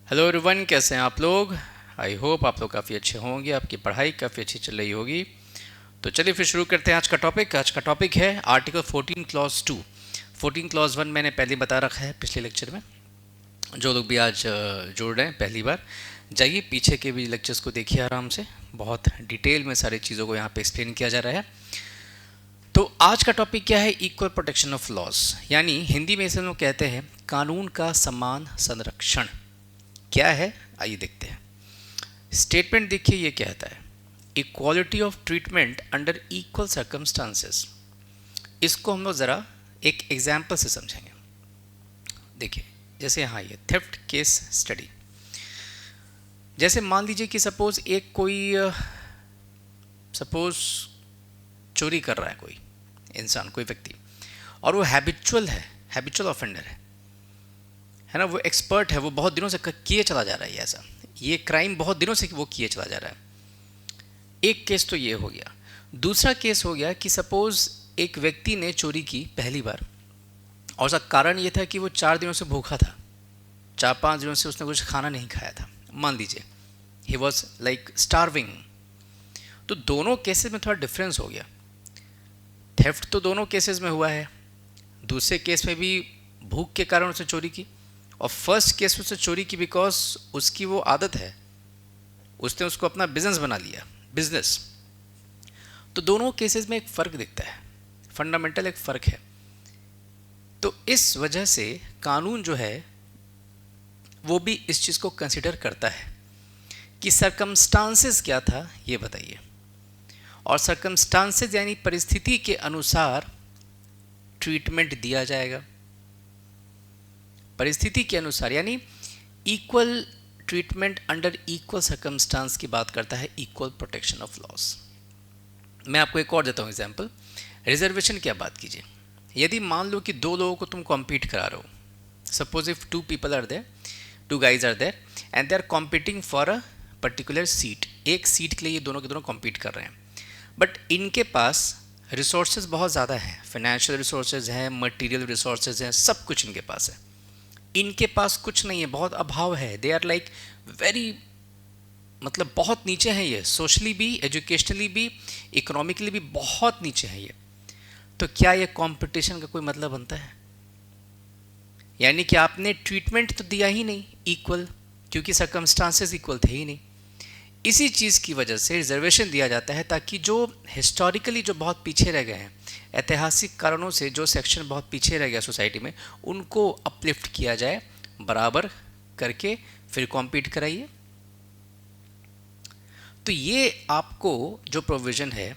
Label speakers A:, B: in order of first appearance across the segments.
A: Hello everyone, कैसे हैं आप लोग। आई होप आप लोग काफ़ी अच्छे होंगे, आपकी पढ़ाई काफ़ी अच्छी चल रही होगी। तो चलिए फिर शुरू करते हैं आज का टॉपिक। आज का टॉपिक है आर्टिकल 14 क्लॉज 2। 14 क्लॉज 1 मैंने पहले बता रखा है पिछले लेक्चर में। जो लोग भी आज जुड़ रहे हैं पहली बार, जाइए पीछे के भी लेक्चर्स को देखिए आराम से। बहुत डिटेल में सारी चीज़ों को यहाँ पे एक्सप्लेन किया जा रहा है। तो आज का टॉपिक क्या है? इक्वल प्रोटेक्शन ऑफ लॉज, यानी हिंदी में इसे लोग कहते हैं कानून का समान संरक्षण। क्या है आइए देखते हैं। स्टेटमेंट देखिए, ये कहता है equality of treatment under equal circumstances. इसको हम लोग ज़रा एक एग्जाम्पल से समझेंगे। देखिए जैसे यहाँ ये थेफ्ट केस स्टडी। जैसे मान लीजिए कि सपोज एक कोई सपोज चोरी कर रहा है कोई इंसान, कोई व्यक्ति, और वो हैबिचुअल ऑफेंडर है ना, वो एक्सपर्ट है, वो बहुत दिनों से किए चला जा रहा है ऐसा, ये क्राइम बहुत दिनों से वो किए चला जा रहा है। एक केस तो ये हो गया। दूसरा केस हो गया कि सपोज एक व्यक्ति ने चोरी की पहली बार, और उसका कारण ये था कि वो 4 दिनों से भूखा था, 4-5 दिनों से उसने कुछ खाना नहीं खाया था। मान लीजिए ही वॉज लाइक स्टार्विंग। तो दोनों केसेस में थोड़ा डिफरेंस हो गया। थेफ्ट तो दोनों केसेस में हुआ है, दूसरे केस में भी भूख के कारण उसने चोरी की, और फर्स्ट केस में उसने चोरी की बिकॉज उसकी वो आदत है, उसने उसको अपना बिजनेस बना लिया, बिजनेस। तो दोनों केसेस में एक फ़र्क दिखता है, फंडामेंटल एक फ़र्क है। तो इस वजह से कानून जो है वो भी इस चीज़ को कंसिडर करता है कि सरकमस्टांसेस क्या था ये बताइए, और सरकमस्टांसेस यानी परिस्थिति के अनुसार ट्रीटमेंट दिया जाएगा। परिस्थिति के अनुसार यानी equal treatment under equal circumstance की बात करता है इक्वल प्रोटेक्शन ऑफ लॉस। मैं आपको एक और देता हूँ एग्जांपल। रिजर्वेशन की बात कीजिए। यदि मान लो कि 2 लोगों को तुम कॉम्पीट करा रहे हो, suppose if 2 people are there, 2 guys are there and they are competing for a particular seat. एक सीट के लिए ये दोनों के दोनों कॉम्पीट कर रहे हैं, बट इनके पास रिसोर्सेज बहुत ज़्यादा हैं, फाइनेंशियल रिसोर्सेज हैं, मटीरियल रिसोर्सेज हैं, सब कुछ इनके पास है। इनके पास कुछ नहीं है, बहुत अभाव है। दे आर लाइक वेरी, मतलब बहुत नीचे है ये, सोशली भी, एजुकेशनली भी, इकोनॉमिकली भी बहुत नीचे है ये। तो क्या ये कंपटीशन का कोई मतलब बनता है? यानी कि आपने ट्रीटमेंट तो दिया ही नहीं इक्वल, क्योंकि सर्कमस्टांसेस इक्वल थे ही नहीं। इसी चीज़ की वजह से रिजर्वेशन दिया जाता है, ताकि जो हिस्टोरिकली जो बहुत पीछे रह गए हैं, ऐतिहासिक कारणों से जो सेक्शन बहुत पीछे रह गया सोसाइटी में, उनको अपलिफ्ट किया जाए, बराबर करके फिर कॉम्पीट कराइए। तो ये आपको जो प्रोविज़न है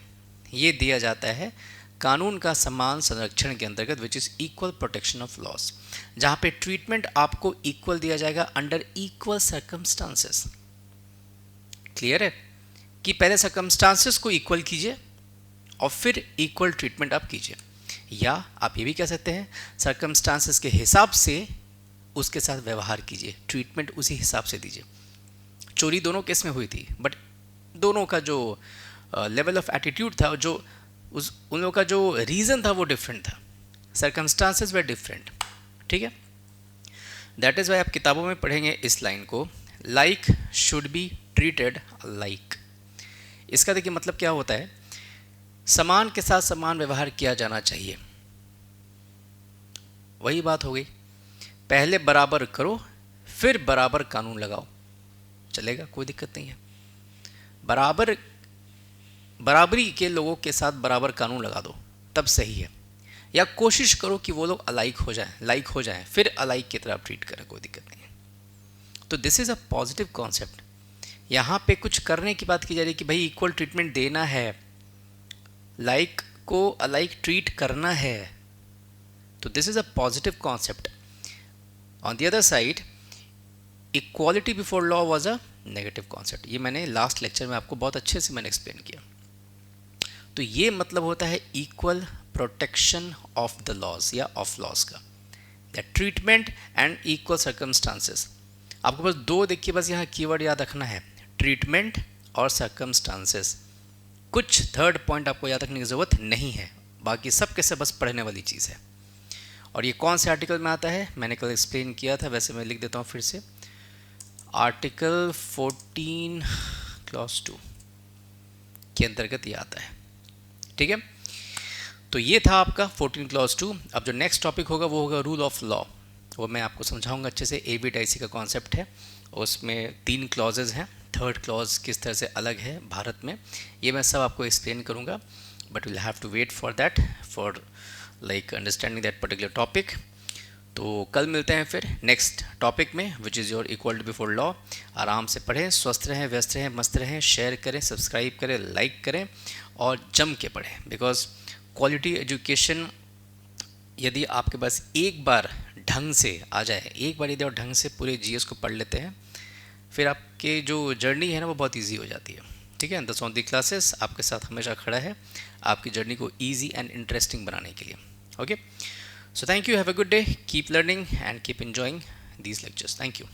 A: ये दिया जाता है कानून का समान संरक्षण के अंतर्गत, which is equal protection of loss, जहाँ पे ट्रीटमेंट आपको इक्वल दिया जाएगा अंडर इक्वल सर्कमस्टांसेस। क्लियर है कि पहले सर्कमस्टांसेस को इक्वल कीजिए और फिर इक्वल ट्रीटमेंट आप कीजिए, या आप ये भी कह सकते हैं सर्कमस्टांसेस के हिसाब से उसके साथ व्यवहार कीजिए, ट्रीटमेंट उसी हिसाब से दीजिए। चोरी दोनों केस में हुई थी, बट दोनों का जो लेवल ऑफ एटीट्यूड था, जो उन लोगों का जो रीज़न था वो डिफरेंट था, सर्कमस्टांसेस वे डिफरेंट। ठीक है, दैट इज़ वाई आप किताबों में पढ़ेंगे इस लाइन को, like should be treated like. इसका देखिए मतलब क्या होता है, समान के साथ समान व्यवहार किया जाना चाहिए। वही बात हो गई, पहले बराबर करो फिर बराबर कानून लगाओ, चलेगा, कोई दिक्कत नहीं है। बराबरी के लोगों के साथ बराबर कानून लगा दो, तब सही है। या कोशिश करो कि वो लोग अलाइक हो जाएं, लाइक हो जाएं, फिर अलाइक की तरह ट्रीट करें, कोई दिक्कत नहीं है। तो this is a positive concept. यहाँ पे कुछ करने की बात की जा रही है कि भाई इक्वल ट्रीटमेंट देना है, लाइक को अलाइक ट्रीट करना है। तो this is a positive concept. On the other side, equality before law was a negative concept. ये मैंने लास्ट लेक्चर में आपको बहुत अच्छे से मैंने एक्सप्लेन किया। तो ये मतलब होता है equal protection of the laws या ऑफ लॉज का, the treatment and equal circumstances. आपको बस दो देखिए, बस यहाँ कीवर्ड याद रखना है, ट्रीटमेंट और सर्कमस्टांसेस। कुछ थर्ड पॉइंट आपको याद रखने की ज़रूरत नहीं है, बाकी सब के सब बस पढ़ने वाली चीज़ है। और ये कौन से आर्टिकल में आता है मैंने कल एक्सप्लेन किया था, वैसे मैं लिख देता हूँ फिर से। आर्टिकल 14 क्लॉज 2 के अंतर्गत ये आता है। ठीक है, तो ये था आपका 14 क्लॉज 2। अब जो नेक्स्ट टॉपिक होगा वो होगा रूल ऑफ लॉ, वो मैं आपको समझाऊंगा अच्छे से। एबीडाइसी का कॉन्सेप्ट है, उसमें 3 क्लॉजेज हैं, थर्ड क्लॉज किस तरह से अलग है भारत में, ये मैं सब आपको एक्सप्लेन करूंगा, but will have to wait for that, for like understanding that particular topic. तो कल मिलते हैं फिर नेक्स्ट टॉपिक में, which is your equality before law. आराम से पढ़ें, स्वस्थ रहें, व्यस्त रहें, मस्त रहें, शेयर करें, सब्सक्राइब करें, लाइक करें और जम के पढ़ें, बिकॉज क्वालिटी एजुकेशन यदि आपके पास एक बार ढंग से आ जाए, एक बार यदि आप ढंग से पूरे जीएस को पढ़ लेते हैं, फिर आपके जो जर्नी है ना वो बहुत इजी हो जाती है। ठीक है, द सौंदी क्लासेस आपके साथ हमेशा खड़ा है आपकी जर्नी को इजी एंड इंटरेस्टिंग बनाने के लिए। Okay, so thank you, have a good day, keep learning and keep enjoying these lectures. Thank you.